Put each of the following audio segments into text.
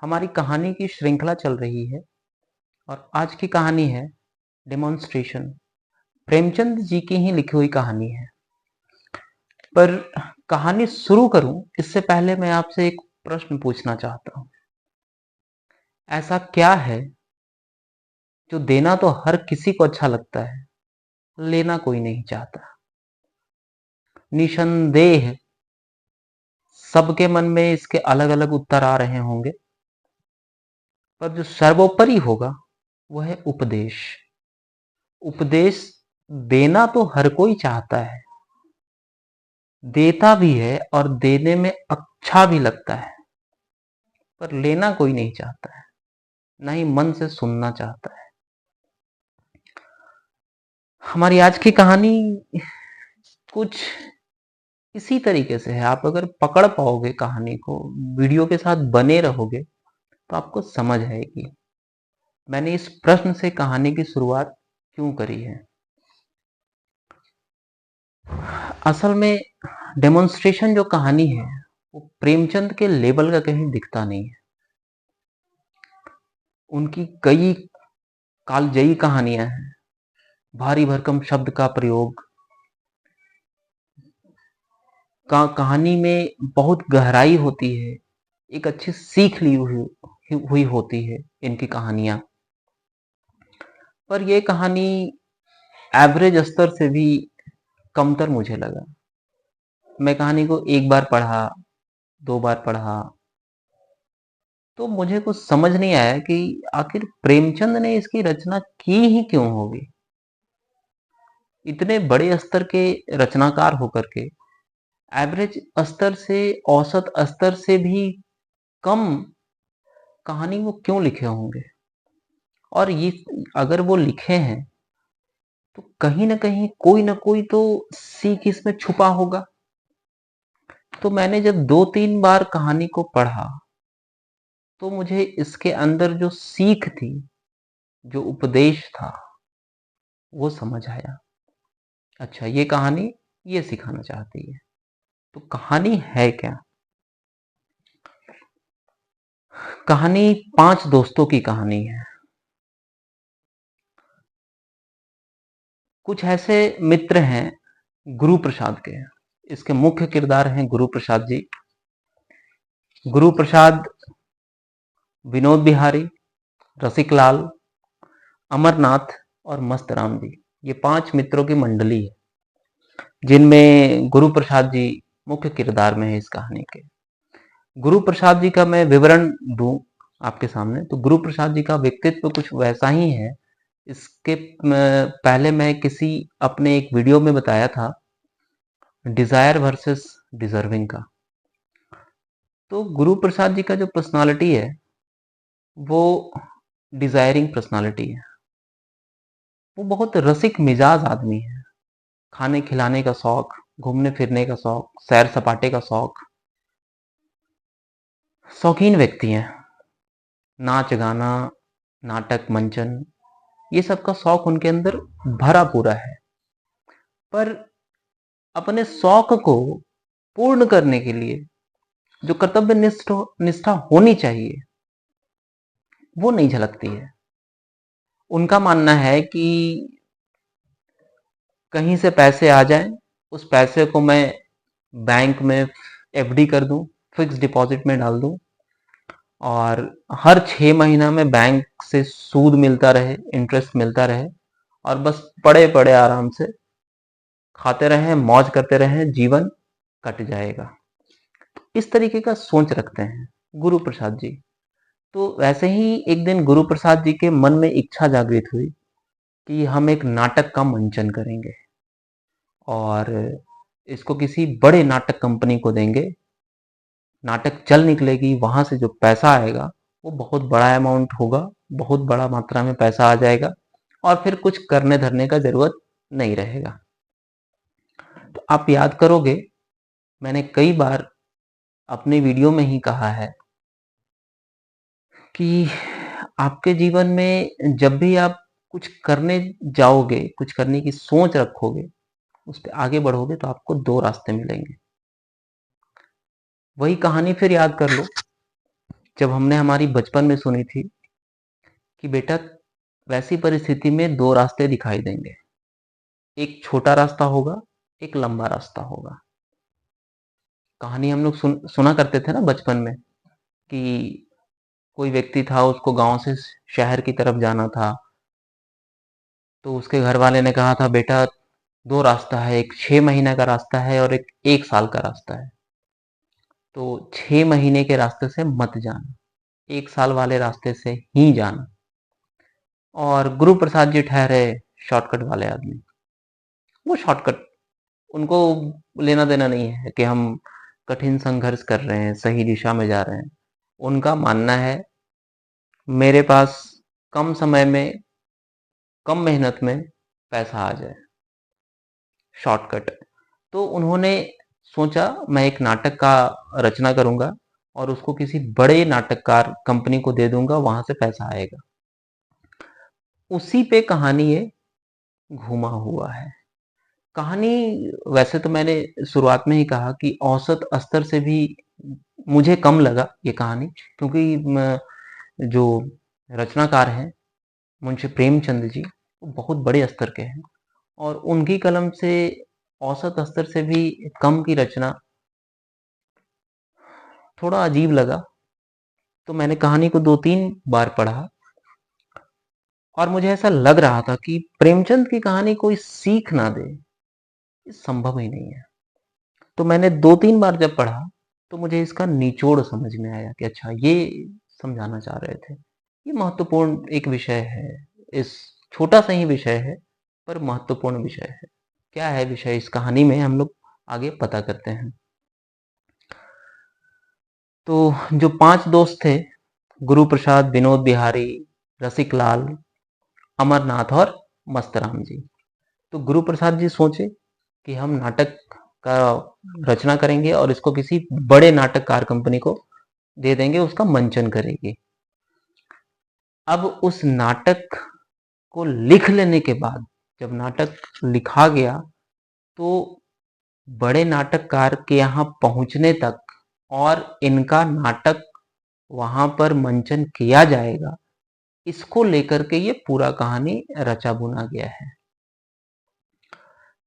हमारी कहानी की श्रृंखला चल रही है और आज की कहानी है डेमोन्स्ट्रेशन। प्रेमचंद जी की ही लिखी हुई कहानी है। पर कहानी शुरू करूं इससे पहले मैं आपसे एक प्रश्न पूछना चाहता हूं। ऐसा क्या है जो देना तो हर किसी को अच्छा लगता है, लेना कोई नहीं चाहता? निसंदेह सबके मन में इसके अलग अलग उत्तर आ रहे होंगे, पर जो सर्वोपरि होगा वह है उपदेश। उपदेश देना तो हर कोई चाहता है, देता भी है और देने में अच्छा भी लगता है, पर लेना कोई नहीं चाहता है, ना ही मन से सुनना चाहता है। हमारी आज की कहानी कुछ इसी तरीके से है। आप अगर पकड़ पाओगे कहानी को, वीडियो के साथ बने रहोगे, तो आपको समझ आएगी मैंने इस प्रश्न से कहानी की शुरुआत क्यों करी है। असल में डेमोन्स्ट्रेशन जो कहानी है वो प्रेमचंद के लेवल का कहीं दिखता नहीं है। उनकी कई कालजयी कहानियां हैं, भारी भरकम शब्द का प्रयोग, कहानी में बहुत गहराई होती है, एक अच्छी सीख ली हुई होती है इनकी कहानियां। पर यह कहानी एवरेज स्तर से भी कमतर मुझे लगा। मैं कहानी को एक बार पढ़ा, दो बार पढ़ा, तो मुझे कुछ समझ नहीं आया कि आखिर प्रेमचंद ने इसकी रचना की ही क्यों होगी। इतने बड़े स्तर के रचनाकार होकर के एवरेज स्तर से, औसत स्तर से भी कम कहानी वो क्यों लिखे होंगे? और ये अगर वो लिखे हैं तो कहीं ना कोई तो सीख इसमें छुपा होगा। तो मैंने जब दो तीन बार कहानी को पढ़ा तो मुझे इसके अंदर जो सीख थी, जो उपदेश था, वो समझ आया। अच्छा, ये कहानी ये सिखाना चाहती है। तो कहानी है क्या? कहानी 5 दोस्तों की कहानी है। कुछ ऐसे मित्र हैं गुरु प्रसाद के। इसके मुख्य किरदार हैं गुरु प्रसाद जी। गुरु प्रसाद, विनोद बिहारी, रसिक लाल, अमरनाथ और मस्तराम जी, ये 5 मित्रों की मंडली है, जिनमें गुरु प्रसाद जी मुख्य किरदार में है इस कहानी के। गुरु प्रसाद जी का मैं विवरण दूं आपके सामने, तो गुरु प्रसाद जी का व्यक्तित्व कुछ वैसा ही है। इसके पहले मैं किसी अपने एक वीडियो में बताया था डिजायर वर्सेस डिजर्विंग का। तो गुरु प्रसाद जी का जो पर्सनालिटी है वो डिजायरिंग पर्सनालिटी है। वो बहुत रसिक मिजाज आदमी है। खाने खिलाने का शौक, घूमने फिरने का शौक, सैर सपाटे का शौक, शौकीन व्यक्ति हैं। नाच गाना, नाटक मंचन, ये सब का शौक उनके अंदर भरा पूरा है। पर अपने शौक को पूर्ण करने के लिए जो कर्तव्य निष्ठा होनी चाहिए वो नहीं झलकती है। उनका मानना है कि कहीं से पैसे आ जाएं, उस पैसे को मैं बैंक में एफडी कर दूं, फिक्स डिपॉजिट में डाल दूं, और हर 6 महीना में बैंक से सूद मिलता रहे, इंटरेस्ट मिलता रहे, और बस पड़े पड़े आराम से खाते रहें, मौज करते रहें, जीवन कट जाएगा। इस तरीके का सोच रखते हैं गुरु प्रसाद जी। तो वैसे ही एक दिन गुरु प्रसाद जी के मन में इच्छा जागृत हुई कि हम एक नाटक का मंचन करेंगे और इसको किसी बड़े नाटक कंपनी को देंगे। नाटक चल निकलेगी, वहां से जो पैसा आएगा वो बहुत बड़ा अमाउंट होगा, बहुत बड़ा मात्रा में पैसा आ जाएगा, और फिर कुछ करने धरने का जरूरत नहीं रहेगा। तो आप याद करोगे, मैंने कई बार अपने वीडियो में ही कहा है कि आपके जीवन में जब भी आप कुछ करने जाओगे, कुछ करने की सोच रखोगे, उस पर आगे बढ़ोगे, तो आपको 2 रास्ते मिलेंगे। वही कहानी फिर याद कर लो। जब हमने हमारी बचपन में सुनी थी कि बेटा वैसी परिस्थिति में दो रास्ते दिखाई देंगे, एक छोटा रास्ता होगा, एक लंबा रास्ता होगा। कहानी हम लोग सुना करते थे ना बचपन में कि कोई व्यक्ति था, उसको गांव से शहर की तरफ जाना था, तो उसके घर वाले ने कहा था बेटा दो रास्ता है, एक 6 महीने का रास्ता है और एक साल का रास्ता है। तो 6 महीने के रास्ते से मत जाना, एक साल वाले रास्ते से ही जाना। और गुरु प्रसाद जी ठहरे शॉर्टकट वाले आदमी। वो शॉर्टकट, उनको लेना देना नहीं है कि हम कठिन संघर्ष कर रहे हैं, सही दिशा में जा रहे हैं। उनका मानना है मेरे पास कम समय में, कम मेहनत में पैसा आ जाए, शॉर्टकट। तो उन्होंने सोचा मैं एक नाटक का रचना करूंगा और उसको किसी बड़े नाटककार कंपनी को दे दूंगा, वहां से पैसा आएगा। उसी पे कहानी ये घूमा हुआ है। कहानी, वैसे तो मैंने शुरुआत में ही कहा कि औसत स्तर से भी मुझे कम लगा ये कहानी, क्योंकि जो रचनाकार हैं मुंशी प्रेमचंद जी, वो बहुत बड़े स्तर के हैं और उनकी कलम से औसत स्तर से भी कम की रचना थोड़ा अजीब लगा। तो मैंने कहानी को 2-3 बार पढ़ा और मुझे ऐसा लग रहा था कि प्रेमचंद की कहानी कोई सीख ना दे, ये संभव ही नहीं है। तो मैंने 2-3 बार जब पढ़ा तो मुझे इसका निचोड़ समझ में आया कि अच्छा ये समझाना चाह रहे थे। ये महत्वपूर्ण एक विषय है, इस छोटा सा ही विषय है पर महत्वपूर्ण विषय है। क्या है विषय इस कहानी में, हम लोग आगे पता करते हैं। तो जो 5 दोस्त थे, गुरु प्रसाद, विनोद बिहारी, रसिक लाल, अमरनाथ और मस्तराम जी। तो गुरु प्रसाद जी सोचे कि हम नाटक का रचना करेंगे और इसको किसी बड़े नाटककार कंपनी को दे देंगे, उसका मंचन करेगी। अब उस नाटक को लिख लेने के बाद, जब नाटक लिखा गया, तो बड़े नाटककार के यहाँ पहुंचने तक और इनका नाटक वहां पर मंचन किया जाएगा, इसको लेकर के ये पूरा कहानी रचा बुना गया है।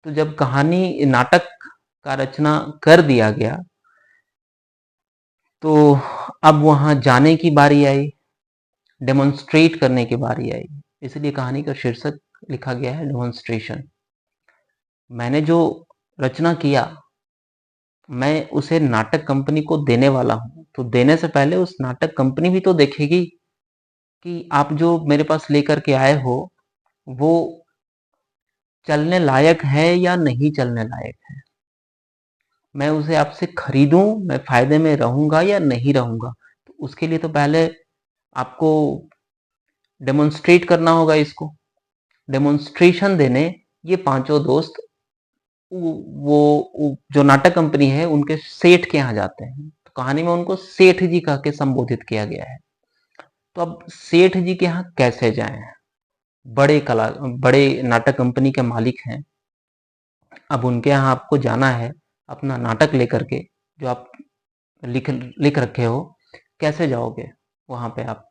तो जब कहानी, नाटक का रचना कर दिया गया, तो अब वहां जाने की बारी आई, डेमोन्स्ट्रेट करने की बारी आई। इसलिए कहानी का शीर्षक लिखा गया है डेमोन्स्ट्रेशन। मैंने जो रचना किया, मैं उसे नाटक कंपनी को देने वाला हूं, तो देने से पहले उस नाटक कंपनी भी तो देखेगी कि आप जो मेरे पास लेकर के आए हो वो चलने लायक है या नहीं चलने लायक है। मैं उसे आपसे खरीदूं, मैं फायदे में रहूंगा या नहीं रहूंगा। तो उसके लिए तो पहले आपको डेमोन्स्ट्रेट करना होगा इसको। डेमोन्स्ट्रेशन देने ये पांचों दोस्त वो जो नाटक कंपनी है उनके सेठ के यहाँ जाते हैं। तो कहानी में उनको सेठ जी कह के संबोधित किया गया है। तो अब सेठ जी के यहाँ कैसे जाएं? बड़े नाटक कंपनी के मालिक हैं। अब उनके यहाँ आपको जाना है अपना नाटक लेकर के, जो आप लिख लिख रखे हो। कैसे जाओगे वहां पे आप?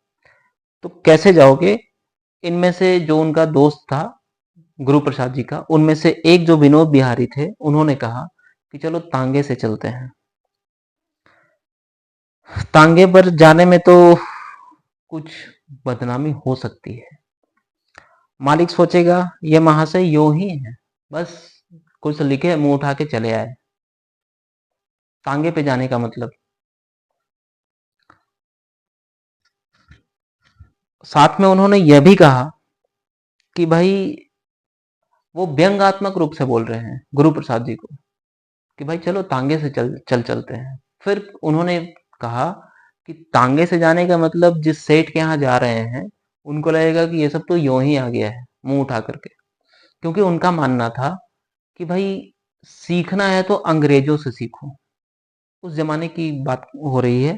तो कैसे जाओगे? इनमें से जो उनका दोस्त था गुरु प्रसाद जी का, उनमें से एक जो विनोद बिहारी थे, उन्होंने कहा कि चलो तांगे से चलते हैं। तांगे पर जाने में तो कुछ बदनामी हो सकती है। मालिक सोचेगा ये महाशय यो ही है, बस कुछ लिखे मुंह उठा के चले आए। तांगे पे जाने का मतलब, साथ में उन्होंने यह भी कहा कि भाई, वो व्यंग्यात्मक रूप से बोल रहे हैं गुरु प्रसाद जी को कि भाई चलो तांगे से चलते हैं। फिर उन्होंने कहा कि तांगे से जाने का मतलब जिस सेठ के यहाँ जा रहे हैं उनको लगेगा कि ये सब तो यूं ही आ गया है मुंह उठा करके। क्योंकि उनका मानना था कि भाई सीखना है तो अंग्रेजों से सीखो। उस जमाने की बात हो रही है,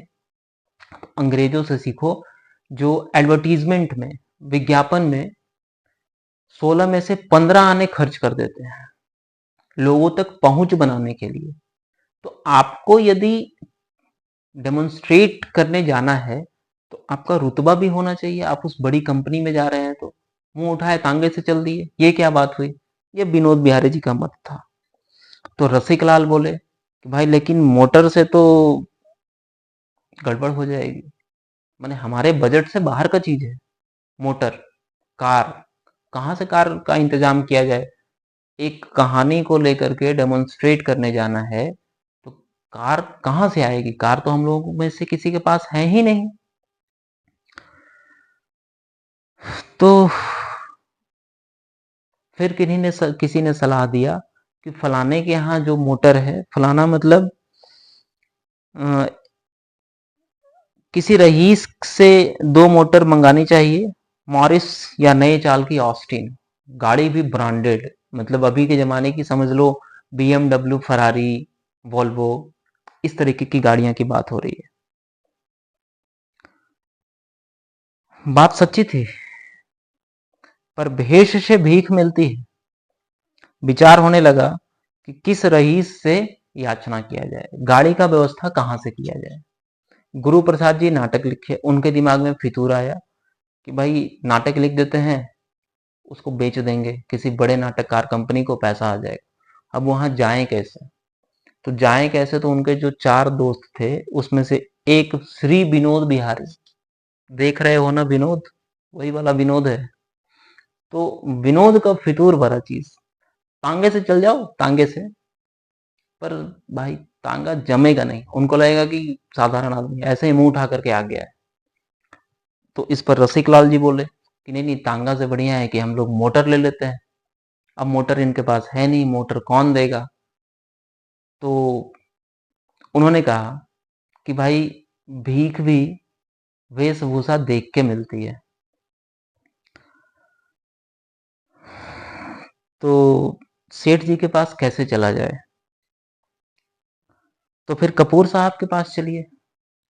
तो अंग्रेजों से सीखो जो एडवर्टीजमेंट में, विज्ञापन में 16 में से 15 आने खर्च कर देते हैं लोगों तक पहुंच बनाने के लिए। तो आपको यदि डेमोन्स्ट्रेट करने जाना है तो आपका रुतबा भी होना चाहिए। आप उस बड़ी कंपनी में जा रहे हैं तो मुंह उठाए तांगे से चल दिए, ये क्या बात हुई? ये विनोद बिहारी जी का मत था। तो रसिक लाल बोले कि भाई लेकिन मोटर से तो गड़बड़ हो जाएगी, माने हमारे बजट से बाहर का चीज है मोटर, कार, कहाँ से कार का इंतजाम किया जाए? एक कहानी को लेकर के डेमोन्स्ट्रेट करने जाना है तो कार कहाँ से आएगी? कार तो हम लोगों में से किसी के पास है ही नहीं। तो फिर किसी ने सलाह दिया कि फलाने के यहाँ जो मोटर है, फलाना मतलब अ, किसी रईस से 2 मोटर मंगानी चाहिए, मॉरिस या नए चाल की ऑस्टिन, गाड़ी भी ब्रांडेड, मतलब अभी के ज़माने की समझ लो बीएमडब्ल्यू, फरारी, वोल्वो, इस तरीके की गाड़ियां की बात हो रही है। बात सच्ची थी, पर भेष से भीख मिलती है। विचार होने लगा कि किस रईस से याचना किया जाए, गाड़ी का व्यवस्था कहाँ से किया जाए। गुरु प्रसाद जी नाटक लिखे, उनके दिमाग में फितूर आया कि भाई नाटक लिख देते हैं, उसको बेच देंगे किसी बड़े नाटककार कंपनी को, पैसा आ जाएगा। अब वहां जाएं कैसे? तो जाएं कैसे? तो उनके जो 4 दोस्त थे उसमें से एक श्री विनोद बिहारी, देख रहे हो ना विनोद, वही वाला विनोद है। तो विनोद का फितूर भरा चीज, तांगे से चल जाओ, तांगे से। पर भाई तांगा जमेगा नहीं, उनको लगेगा कि साधारण आदमी ऐसे ही मुंह उठा करके आ गया है। तो इस पर रसिक लाल जी बोले कि नहीं नहीं, तांगा से बढ़िया है कि हम लोग मोटर ले लेते हैं। अब मोटर इनके पास है नहीं, मोटर कौन देगा? तो उन्होंने कहा कि भाई भीख भी वेशभूषा देख के मिलती है। तो सेठ जी के पास कैसे चला जाए? तो फिर कपूर साहब के पास चलिए,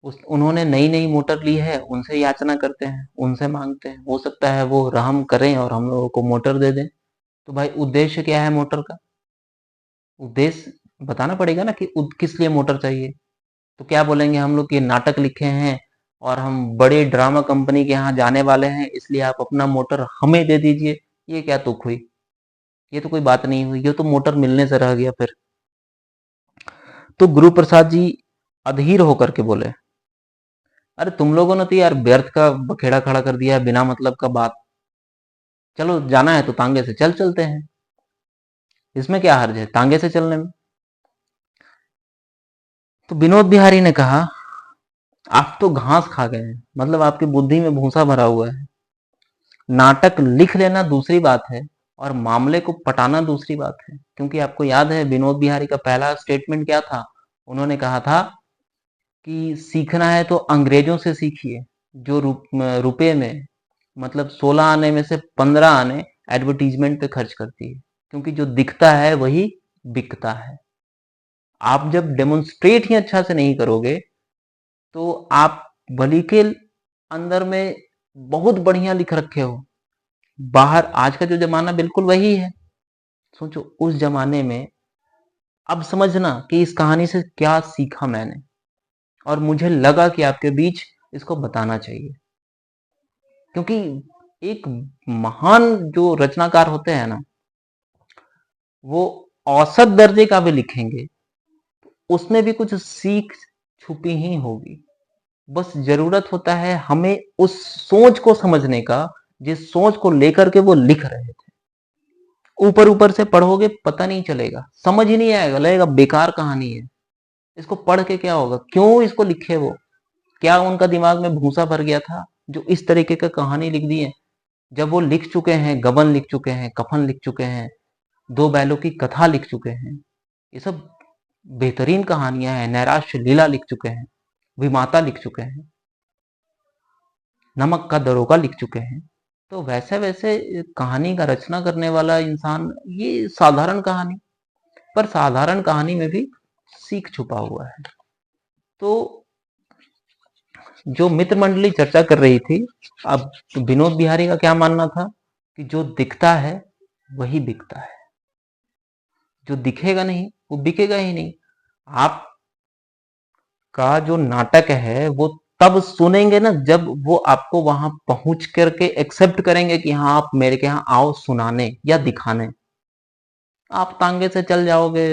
उन्होंने नई नई मोटर ली है, उनसे याचना करते हैं, उनसे मांगते हैं, हो सकता है वो रहम करें और हम लोगों को मोटर दे दें। तो भाई उद्देश्य क्या है मोटर का? उद्देश्य बताना पड़ेगा ना कि किस लिए मोटर चाहिए। तो क्या बोलेंगे हम लोग कि नाटक लिखे हैं और हम बड़े ड्रामा कंपनी के यहाँ जाने वाले हैं, इसलिए आप अपना मोटर हमें दे दीजिए। ये क्या तुक हुई? ये तो कोई बात नहीं हुई, ये तो मोटर मिलने से रह गया फिर। तो गुरु प्रसाद जी अधीर होकर के बोले, अरे तुम लोगों ने तो यार व्यर्थ का बखेड़ा खड़ा कर दिया है, बिना मतलब का बात। चलो जाना है तो तांगे से चल चलते हैं, इसमें क्या हर्ज है तांगे से चलने में? तो विनोद बिहारी ने कहा, आप तो घास खा गए हैं, मतलब आपकी बुद्धि में भूसा भरा हुआ है। नाटक लिख लेना दूसरी बात है और मामले को पटाना दूसरी बात है। क्योंकि आपको याद है विनोद बिहारी का पहला स्टेटमेंट क्या था? उन्होंने कहा था कि सीखना है तो अंग्रेजों से सीखिए, जो रुपए में, मतलब 16 आने में से 15 आने एडवर्टीजमेंट पे खर्च करती है। क्योंकि जो दिखता है वही बिकता है। आप जब डेमोन्स्ट्रेट ही अच्छा से नहीं करोगे तो आप भली के अंदर में बहुत बढ़िया लिख रखे हो, बाहर आज का जो जमाना बिल्कुल वही है। सोचो उस जमाने में, अब समझना कि इस कहानी से क्या सीखा मैंने, और मुझे लगा कि आपके बीच इसको बताना चाहिए। क्योंकि एक महान जो रचनाकार होते हैं ना, वो औसत दर्जे का भी लिखेंगे, उसमें भी कुछ सीख छुपी ही होगी। बस जरूरत होता है हमें उस सोच को समझने का, जिस सोच को लेकर के वो लिख रहे थे। ऊपर ऊपर से पढ़ोगे पता नहीं चलेगा, समझ ही नहीं आएगा, लगेगा बेकार कहानी है, इसको पढ़ के क्या होगा, क्यों इसको लिखे वो, क्या उनका दिमाग में भूसा भर गया था जो इस तरीके का कहानी लिख दी है। जब वो लिख चुके हैं, गबन लिख चुके हैं, कफन लिख चुके हैं, दो बैलों की कथा लिख चुके हैं, ये सब बेहतरीन कहानियां हैं, नैराश्य लीला लिख चुके हैं, विमाता लिख चुके हैं, नमक का दरोगा लिख चुके हैं। तो वैसे वैसे कहानी का रचना करने वाला इंसान, ये साधारण कहानी, पर साधारण कहानी में भी सीख छुपा हुआ है। तो जो मित्र मंडली चर्चा कर रही थी, अब विनोद बिहारी का क्या मानना था कि जो दिखता है वही बिकता है, जो दिखेगा नहीं वो बिकेगा ही नहीं। आप का जो नाटक है वो तब सुनेंगे ना जब वो आपको वहां पहुंच करके एक्सेप्ट करेंगे कि हाँ आप मेरे के यहाँ आओ सुनाने या दिखाने। आप तांगे से चल जाओगे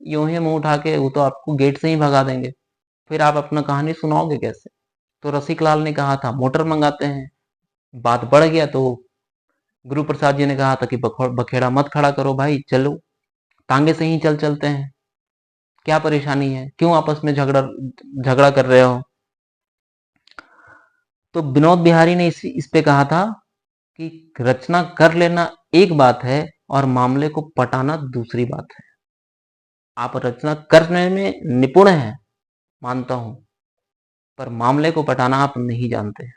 यूं ही मुंह उठा के, वो तो आपको गेट से ही भगा देंगे। फिर आप अपना कहानी सुनाओगे कैसे? तो रसिक लाल ने कहा था मोटर मंगाते हैं। बात बढ़ गया तो गुरु प्रसाद जी ने कहा था कि बखेड़ा मत खड़ा करो भाई, चलो तांगे से ही चलते हैं। क्या परेशानी है, क्यों आपस में झगड़ा झगड़ा कर रहे हो? तो विनोद बिहारी ने इस पे कहा था कि रचना कर लेना एक बात है और मामले को पटाना दूसरी बात है। आप रचना करने में निपुण हैं, मानता हूं, पर मामले को पटाना आप नहीं जानते।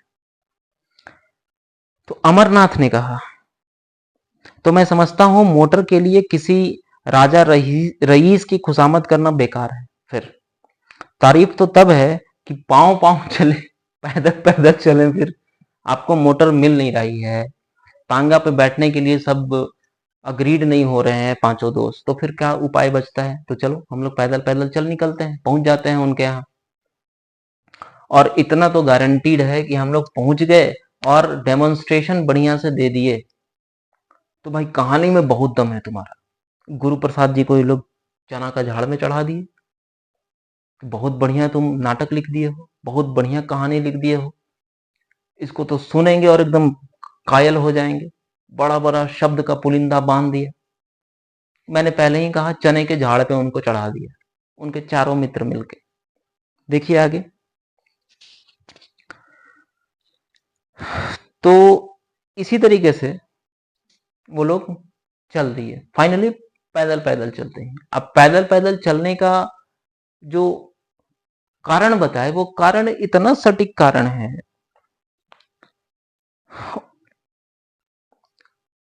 तो अमरनाथ ने कहा, तो मैं समझता हूं मोटर के लिए किसी राजा रईस की खुशामद करना बेकार है। फिर तारीफ तो तब है कि पांव पांव चले, पैदल पैदल चले। फिर आपको मोटर मिल नहीं रही है, तांगा पे बैठने के लिए सब अग्रीड नहीं हो रहे हैं पांचों दोस्त, तो फिर क्या उपाय बचता है? तो चलो हम लोग पैदल पैदल चल निकलते हैं, पहुंच जाते हैं उनके यहाँ। और इतना तो गारंटीड है कि हम लोग पहुंच गए और डेमोन्स्ट्रेशन बढ़िया से दे दिए तो भाई कहानी में बहुत दम है तुम्हारा। गुरु प्रसाद जी को ये लोग चना का झाड़ में चढ़ा दिए, बहुत बढ़िया तुम नाटक लिख दिए हो, बहुत बढ़िया कहानी लिख दिए हो। इसको तो सुनेंगे और एकदम कायल हो जाएंगे। बड़ा बड़ा शब्द का पुलिंदा बांध दिया। मैंने पहले ही कहा चने के झाड़ पे उनको चढ़ा दिया, उनके चारों मित्र मिलके। देखिए आगे। तो इसी तरीके से वो लोग चल दिए, फाइनली पैदल पैदल चलते हैं। अब पैदल पैदल चलने का जो कारण बताए, वो कारण इतना सटीक कारण है।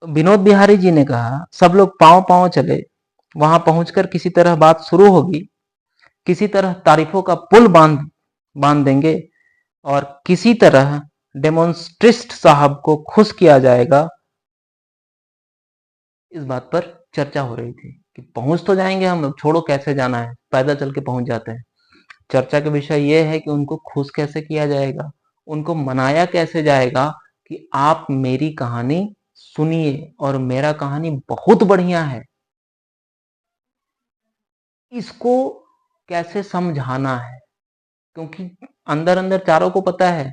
विनोद बिहारी जी ने कहा सब लोग पांव पांव चले, वहां पहुंचकर किसी तरह बात शुरू होगी, किसी तरह तारीफों का पुल बांध बांध देंगे और किसी तरह डेमोन्स्ट्रिस्ट साहब को खुश किया जाएगा। इस बात पर चर्चा हो रही थी कि पहुंच तो जाएंगे हम लोग, छोड़ो कैसे जाना है, पैदल चल के पहुंच जाते हैं। चर्चा का विषय यह है कि उनको खुश कैसे किया जाएगा, उनको मनाया कैसे जाएगा कि आप मेरी कहानी सुनिए और मेरा कहानी बहुत बढ़िया है। इसको कैसे समझाना है, क्योंकि अंदर अंदर चारों को पता है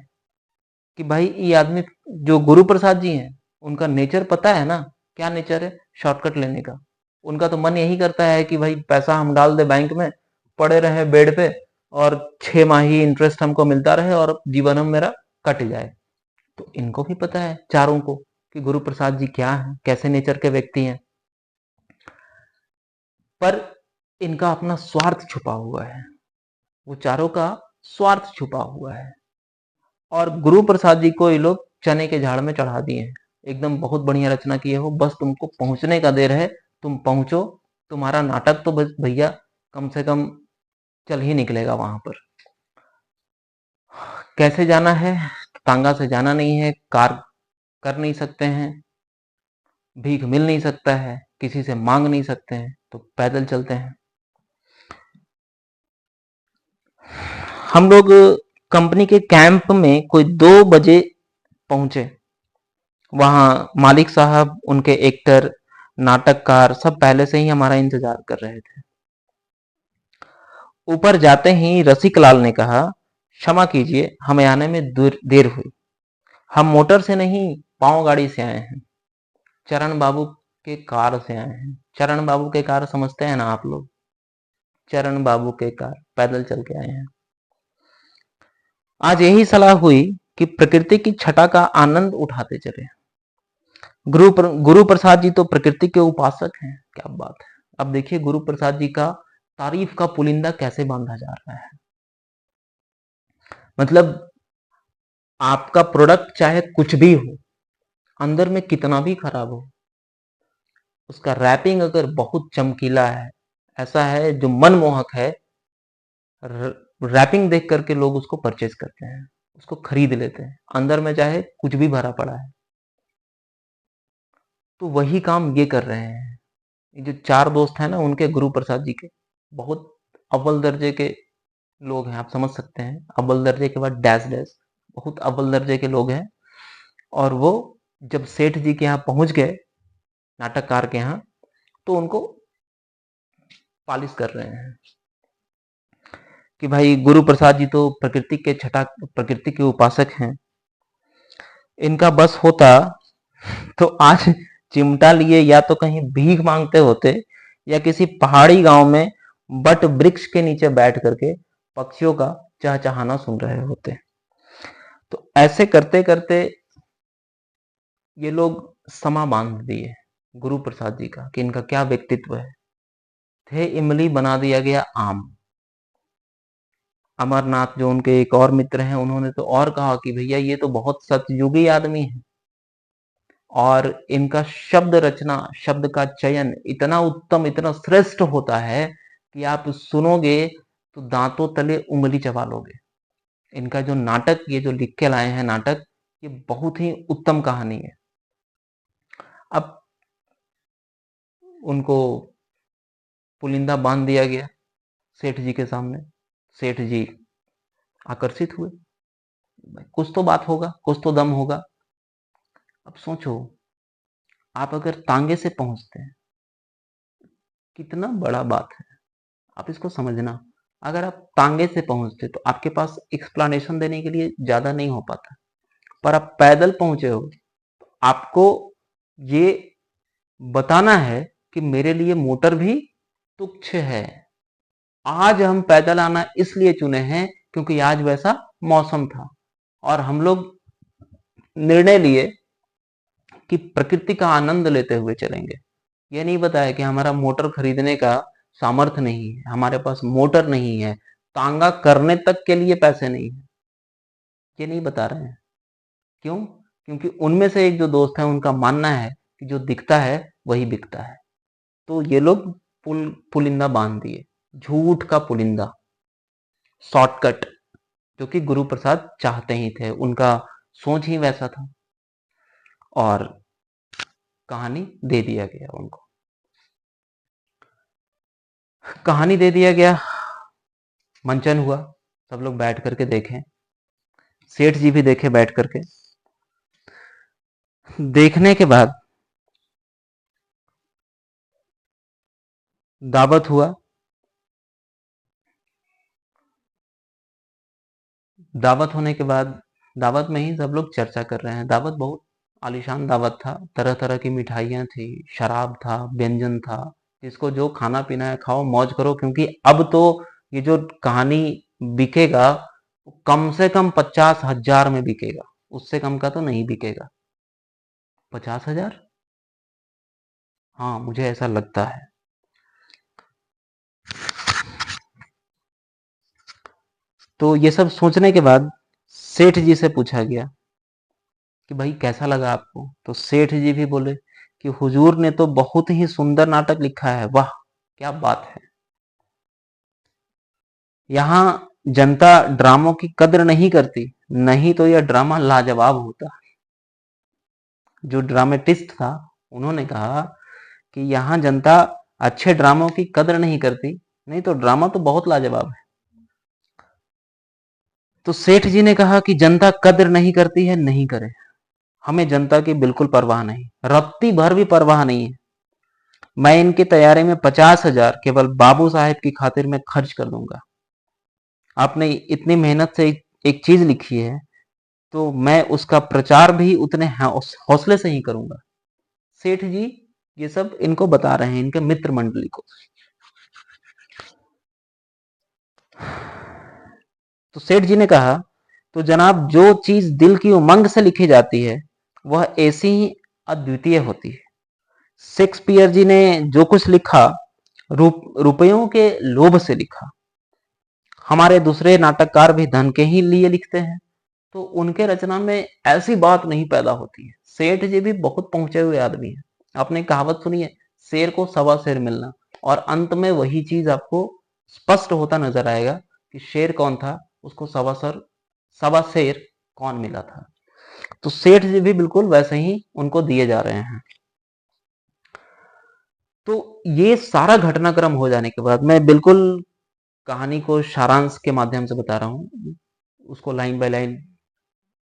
कि भाई ये आदमी जो गुरु प्रसाद जी हैं उनका नेचर पता है ना, क्या नेचर है? शॉर्टकट लेने का। उनका तो मन यही करता है कि भाई पैसा हम डाल दे बैंक में, पड़े रहे बेड पे और 6 माही इंटरेस्ट हमको मिलता रहे और जीवन हम मेरा कट जाए। तो इनको भी पता है चारों को कि गुरु प्रसाद जी क्या है, कैसे नेचर के व्यक्ति हैं, पर इनका अपना स्वार्थ छुपा हुआ है। वो चारों का स्वार्थ छुपा हुआ है और गुरु प्रसाद जी को ये लोग चने के झाड़ में चढ़ा दिए हैं। एकदम बहुत बढ़िया रचना की है वो, बस तुमको पहुंचने का देर है, तुम पहुंचो। तुम्हारा नाटक तो बस भैया कम से कम चल ही निकलेगा वहां पर। कैसे जाना है? तांगा से जाना नहीं है, कार कर नहीं सकते हैं, भीख मिल नहीं सकता है, किसी से मांग नहीं सकते हैं, तो पैदल चलते हैं। हम लोग कंपनी के कैंप में कोई 2 बजे पहुंचे। वहां मालिक साहब, उनके एक्टर, नाटककार सब पहले से ही हमारा इंतजार कर रहे थे। ऊपर जाते ही रसिक लाल ने कहा, क्षमा कीजिए हमें आने में देर हुई, हम मोटर से नहीं पांव गाड़ी से आए हैं, चरण बाबू के कार से आए हैं। चरण बाबू के कार समझते हैं ना आप लोग? चरण बाबू के कार पैदल चल के आए हैं। आज यही सलाह हुई कि प्रकृति की छटा का आनंद उठाते चले। गुरु प्रसाद जी तो प्रकृति के उपासक हैं। क्या बात है। अब देखिए गुरु प्रसाद जी का तारीफ का पुलिंदा कैसे बांधा जा रहा है। मतलब आपका प्रोडक्ट चाहे कुछ भी हो, अंदर में कितना भी खराब हो, उसका रैपिंग अगर बहुत चमकीला है, ऐसा है जो मनमोहक है, रैपिंग देख करके लोग उसको परचेज करते हैं, उसको खरीद लेते हैं, अंदर में चाहे कुछ भी भरा पड़ा है। तो वही काम ये कर रहे हैं। ये जो 4 दोस्त हैं ना, उनके गुरु प्रसाद जी के बहुत अव्वल दर्जे के लोग हैं, आप समझ सकते हैं, अव्वल दर्जे के बाद डैश डैश, बहुत अव्वल दर्जे के लोग हैं। और वो जब सेठ जी के यहाँ पहुंच गए, नाटककार के यहाँ, तो उनको पालिश कर रहे हैं कि भाई गुरु प्रसाद जी तो प्रकृति के उपासक हैं, इनका बस होता तो आज चिमटा लिए या तो कहीं भीख मांगते होते, या किसी पहाड़ी गांव में बट वृक्ष के नीचे बैठ करके पक्षियों का चहचहाना सुन रहे होते। तो ऐसे करते करते ये लोग समा बांध दिए गुरु प्रसाद जी का कि इनका क्या व्यक्तित्व है। थे इमली बना दिया गया आम। अमरनाथ जो उनके एक और मित्र हैं, उन्होंने तो और कहा कि भैया ये तो बहुत सतयुगी आदमी है, और इनका शब्द रचना, शब्द का चयन इतना उत्तम, इतना श्रेष्ठ होता है कि आप सुनोगे तो दांतों तले उंगली चबा लोगे। इनका जो नाटक, ये जो लिख के लाए हैं नाटक, ये बहुत ही उत्तम कहानी है। अब उनको पुलिंदा बांध दिया गया सेठ जी के सामने। सेठ जी आकर्षित हुए, कुछ तो बात होगा, कुछ तो दम होगा। अब सोचो, आप अगर तांगे से पहुंचते हैं, कितना बड़ा बात है, आप इसको समझना। अगर आप तांगे से पहुंचते तो आपके पास एक्सप्लेनेशन देने के लिए ज्यादा नहीं हो पाता, पर आप पैदल पहुंचे हो, आपको ये बताना है कि मेरे लिए मोटर भी तुच्छ है। आज हम पैदल आना इसलिए चुने हैं क्योंकि आज वैसा मौसम था, और हम लोग निर्णय लिए कि प्रकृति का आनंद लेते हुए चलेंगे। ये नहीं बताया कि हमारा मोटर खरीदने का सामर्थ्य नहीं है, हमारे पास मोटर नहीं है, तांगा करने तक के लिए पैसे नहीं है, ये नहीं बता रहे हैं। क्यों? क्योंकि उनमें से एक जो दोस्त है, उनका मानना है कि जो दिखता है वही बिकता है। तो ये लोग पुलिंदा बांध दिए, झूठ का पुलिंदा, शॉर्टकट, जो कि गुरु प्रसाद चाहते ही थे, उनका सोच ही वैसा था। और कहानी दे दिया गया उनको, कहानी दे दिया गया, मंचन हुआ, सब लोग बैठ करके देखें, सेठ जी भी देखे बैठ करके। देखने के बाद दावत हुआ। दावत होने के बाद, दावत में ही सब लोग चर्चा कर रहे हैं। दावत बहुत आलीशान दावत था, तरह तरह की मिठाइयाँ थी, शराब था, व्यंजन था, जिसको जो खाना पीना है खाओ, मौज करो, क्योंकि अब तो ये जो कहानी बिकेगा, कम से कम 50,000 में बिकेगा, उससे कम का तो नहीं बिकेगा। 50,000, हाँ मुझे ऐसा लगता है। तो ये सब सोचने के बाद सेठ जी से पूछा गया कि भाई कैसा लगा आपको। तो सेठ जी भी बोले कि हुजूर ने तो बहुत ही सुंदर नाटक लिखा है, वाह क्या बात है। यहाँ जनता ड्रामों की कद्र नहीं करती, नहीं तो यह ड्रामा लाजवाब होता। जो ड्रामेटिस्ट था, उन्होंने कहा कि यहाँ जनता अच्छे ड्रामों की कद्र नहीं करती, नहीं तो ड्रामा तो बहुत लाजवाब है। तो सेठ जी ने कहा कि जनता कद्र नहीं करती है, नहीं करे, हमें जनता की बिल्कुल परवाह नहीं, रत्ती भर भी परवाह नहीं है। मैं इनकी तैयारी में 50,000 केवल बाबू साहेब की खातिर में खर्च कर दूंगा। आपने इतनी मेहनत से एक चीज लिखी है, तो मैं उसका प्रचार भी उतने हौसले से ही करूंगा। सेठ जी ये सब इनको बता रहे हैं, इनके मित्र मंडली को। तो सेठ जी ने कहा, तो जनाब जो चीज दिल की उमंग से लिखी जाती है, वह ऐसी ही अद्वितीय होती है। शेक्सपियर जी ने जो कुछ लिखा, रुपयों के लोभ से लिखा। हमारे दूसरे नाटककार भी धन के ही लिए लिखते हैं, तो उनके रचना में ऐसी बात नहीं पैदा होती है। सेठ जी भी बहुत पहुंचे हुए आदमी है। आपने कहावत सुनी है, शेर को सवा शेर मिलना, और अंत में वही चीज आपको स्पष्ट होता नजर आएगा कि शेर कौन था, उसको सवा शेर कौन मिला था। तो सेठ जी भी बिल्कुल वैसे ही उनको दिए जा रहे हैं। तो ये सारा घटनाक्रम हो जाने के बाद मैं बिल्कुल कहानी को सारांश के माध्यम से बता रहा हूँ, उसको लाइन बाय लाइन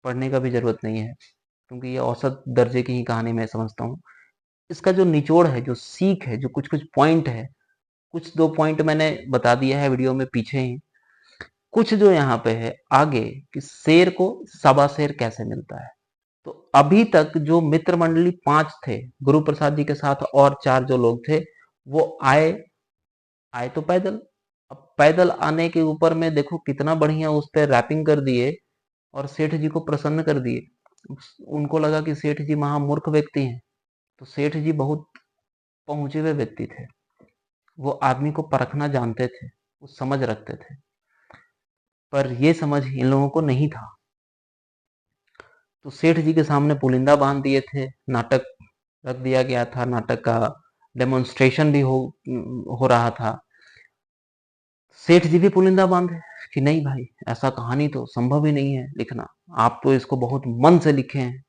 पढ़ने का भी जरूरत नहीं है, क्योंकि ये औसत दर्जे की ही कहानी मैं समझता हूँ। इसका जो निचोड़ है, जो सीख है, जो कुछ कुछ पॉइंट है, कुछ 2 पॉइंट मैंने बता दिया है वीडियो में पीछे ही। कुछ जो यहाँ पे है आगे कि शेर को सवा शेर कैसे मिलता है। तो अभी तक जो मित्र मंडली 5 थे, गुरु प्रसाद जी के साथ और 4 जो लोग थे, वो आए आए तो पैदल। अब पैदल आने के ऊपर में देखो कितना बढ़िया उस पर रैपिंग कर दिए और सेठ जी को प्रसन्न कर दिए। उनको लगा कि सेठ जी महामूर्ख व्यक्ति हैं, तो सेठ जी बहुत पहुंचे हुए व्यक्ति थे, वो आदमी को परखना जानते थे, वो समझ रखते थे, पर ये समझ इन लोगों को नहीं था। तो सेठ जी के सामने पुलिंदा बांध दिए थे, नाटक रख दिया गया था, नाटक का डेमोन्स्ट्रेशन भी हो रहा था। सेठ जी भी पुलिंदा बांधे कि नहीं भाई, ऐसा कहानी तो संभव ही नहीं है लिखना, आप तो इसको बहुत मन से लिखे हैं,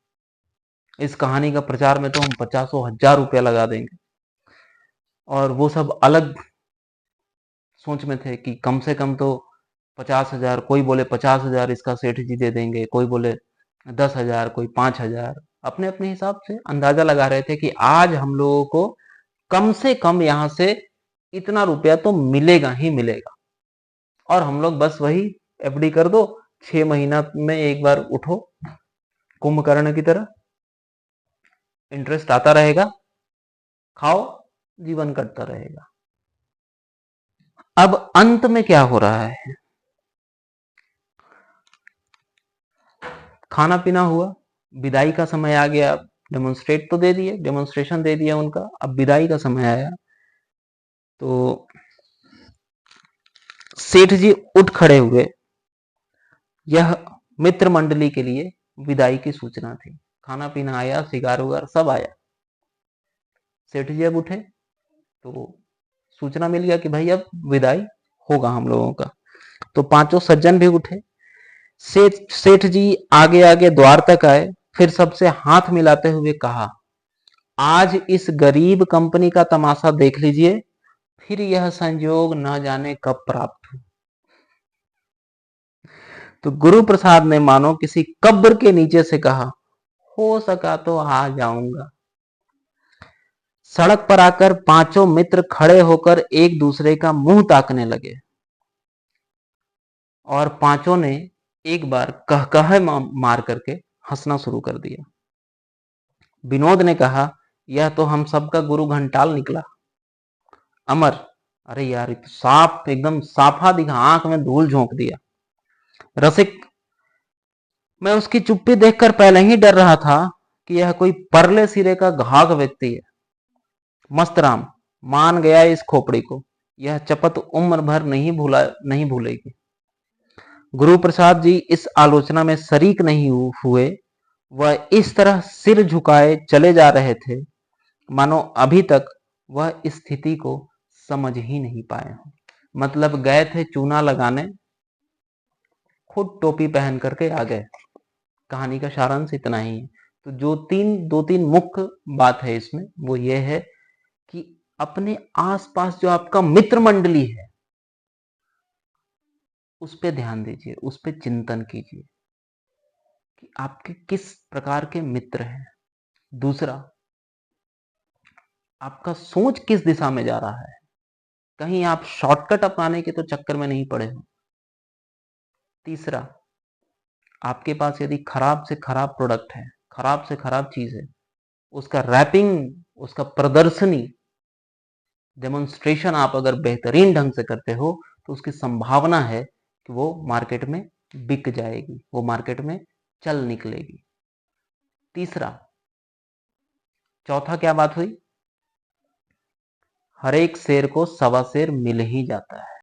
इस कहानी का प्रचार में तो हम 50,000 रुपया लगा देंगे। और वो सब अलग सोच में थे कि कम से कम तो 50,000, कोई बोले 50,000 इसका सेठ जी दे देंगे, कोई बोले 10,000, कोई 5,000, अपने अपने हिसाब से अंदाजा लगा रहे थे कि आज हम लोगों को कम से कम यहाँ से इतना रुपया तो मिलेगा ही मिलेगा। और हम लोग बस वही एफडी कर दो, 6 महीना में एक बार उठो, कुंभकर्ण की तरह इंटरेस्ट आता रहेगा, खाओ, जीवन कटता रहेगा। अब अंत में क्या हो रहा है, खाना पीना हुआ, विदाई का समय आ गया। डेमोन्स्ट्रेट तो दे दिए, डेमोन्स्ट्रेशन दे दिया उनका, अब विदाई का समय आया। तो सेठ जी उठ खड़े हुए, यह मित्र मंडली के लिए विदाई की सूचना थी। खाना पीना आया, सिगार उगार सब आया। सेठ जी अब उठे तो सूचना मिल गया कि भाई अब विदाई होगा हम लोगों का। तो 5 सज्जन भी उठे। सेठ जी आगे आगे द्वार तक आए, फिर सबसे हाथ मिलाते हुए कहा, आज इस गरीब कंपनी का तमाशा देख लीजिए, फिर यह संयोग न जाने कब प्राप्त हो। तो गुरु प्रसाद ने मानो किसी कब्र के नीचे से कहा, हो सका तो आ जाऊंगा। सड़क पर आकर 5 मित्र खड़े होकर एक दूसरे का मुंह ताकने लगे और 5 ने एक बार कह मार करके हंसना शुरू कर दिया। विनोद ने कहा, यह तो हम सबका गुरु घंटाल निकला। अमर, अरे यार तो साफ एकदम साफा दिखा, आंख में धूल झोंक दिया। रसिक, मैं उसकी चुप्पी देखकर पहले ही डर रहा था कि यह कोई परले सिरे का घाघ व्यक्ति है। मस्तराम, मान गया इस खोपड़ी को, यह चपत उम्र भर नहीं भूलेगी। गुरु प्रसाद जी इस आलोचना में शरीक नहीं हुए। वह इस तरह सिर झुकाए चले जा रहे थे मानो अभी तक वह स्थिति को समझ ही नहीं पाए हों। मतलब गए थे चूना लगाने, खुद टोपी पहन करके आ गए। कहानी का सारांश इतना ही है। तो जो दो तीन मुख्य बात है इसमें, वो ये है कि अपने आसपास जो आपका मित्र मंडली है उस पर ध्यान दीजिए, उस पर चिंतन कीजिए कि आपके किस प्रकार के मित्र हैं। दूसरा, आपका सोच किस दिशा में जा रहा है, कहीं आप शॉर्टकट अपनाने के तो चक्कर में नहीं पड़े हो। तीसरा, आपके पास यदि खराब से खराब प्रोडक्ट है, खराब से खराब चीज है, उसका रैपिंग, उसका प्रदर्शनी, डेमोन्स्ट्रेशन आप अगर बेहतरीन ढंग से करते हो तो उसकी संभावना है कि वो मार्केट में बिक जाएगी, वो मार्केट में चल निकलेगी। तीसरा, चौथा क्या बात हुई, हर एक शेर को सवा शेर मिल ही जाता है।